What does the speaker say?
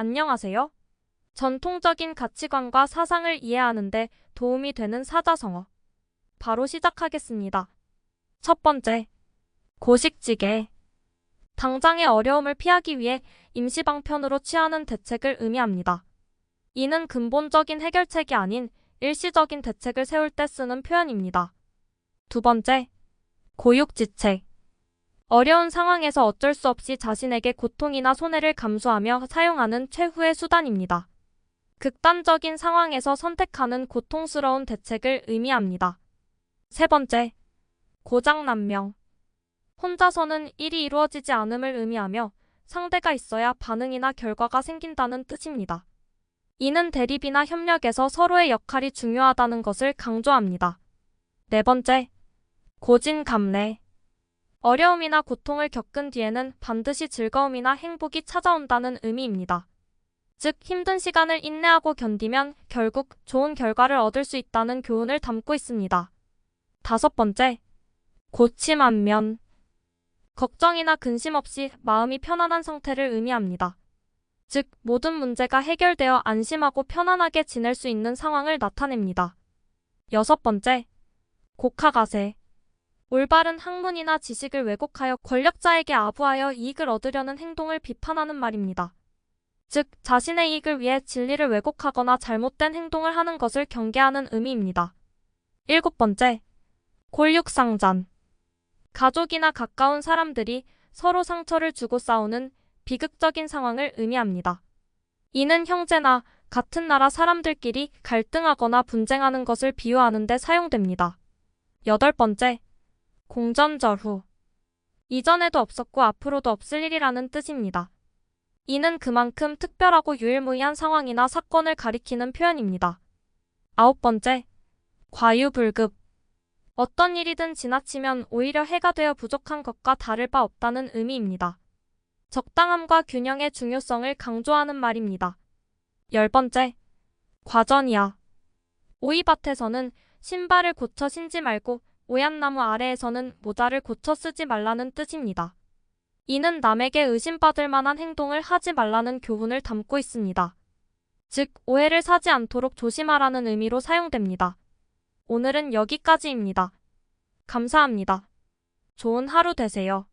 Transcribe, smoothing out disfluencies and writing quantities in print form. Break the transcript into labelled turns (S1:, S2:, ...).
S1: 안녕하세요. 전통적인 가치관과 사상을 이해하는 데 도움이 되는 사자성어. 바로 시작하겠습니다. 첫 번째, 고식지계. 당장의 어려움을 피하기 위해 임시방편으로 취하는 대책을 의미합니다. 이는 근본적인 해결책이 아닌 일시적인 대책을 세울 때 쓰는 표현입니다. 두 번째, 고육지책. 어려운 상황에서 어쩔 수 없이 자신에게 고통이나 손해를 감수하며 사용하는 최후의 수단입니다. 극단적인 상황에서 선택하는 고통스러운 대책을 의미합니다. 세 번째, 고장난명. 혼자서는 일이 이루어지지 않음을 의미하며 상대가 있어야 반응이나 결과가 생긴다는 뜻입니다. 이는 대립이나 협력에서 서로의 역할이 중요하다는 것을 강조합니다. 네 번째, 고진감래. 어려움이나 고통을 겪은 뒤에는 반드시 즐거움이나 행복이 찾아온다는 의미입니다. 즉, 힘든 시간을 인내하고 견디면 결국 좋은 결과를 얻을 수 있다는 교훈을 담고 있습니다. 다섯 번째, 고침안면. 걱정이나 근심 없이 마음이 편안한 상태를 의미합니다. 즉, 모든 문제가 해결되어 안심하고 편안하게 지낼 수 있는 상황을 나타냅니다. 여섯 번째, 곡하가세. 올바른 학문이나 지식을 왜곡하여 권력자에게 아부하여 이익을 얻으려는 행동을 비판하는 말입니다. 즉, 자신의 이익을 위해 진리를 왜곡하거나 잘못된 행동을 하는 것을 경계하는 의미입니다. 일곱 번째, 골육상잔. 가족이나 가까운 사람들이 서로 상처를 주고 싸우는 비극적인 상황을 의미합니다. 이는 형제나 같은 나라 사람들끼리 갈등하거나 분쟁하는 것을 비유하는 데 사용됩니다. 여덟 번째, 공전절후. 이전에도 없었고 앞으로도 없을 일이라는 뜻입니다. 이는 그만큼 특별하고 유일무이한 상황이나 사건을 가리키는 표현입니다. 아홉 번째, 과유불급. 어떤 일이든 지나치면 오히려 해가 되어 부족한 것과 다를 바 없다는 의미입니다. 적당함과 균형의 중요성을 강조하는 말입니다. 열 번째, 과전이야. 오이밭에서는 신발을 고쳐 신지 말고 오얏나무 아래에서는 모자를 고쳐 쓰지 말라는 뜻입니다. 이는 남에게 의심받을 만한 행동을 하지 말라는 교훈을 담고 있습니다. 즉, 오해를 사지 않도록 조심하라는 의미로 사용됩니다. 오늘은 여기까지입니다. 감사합니다. 좋은 하루 되세요.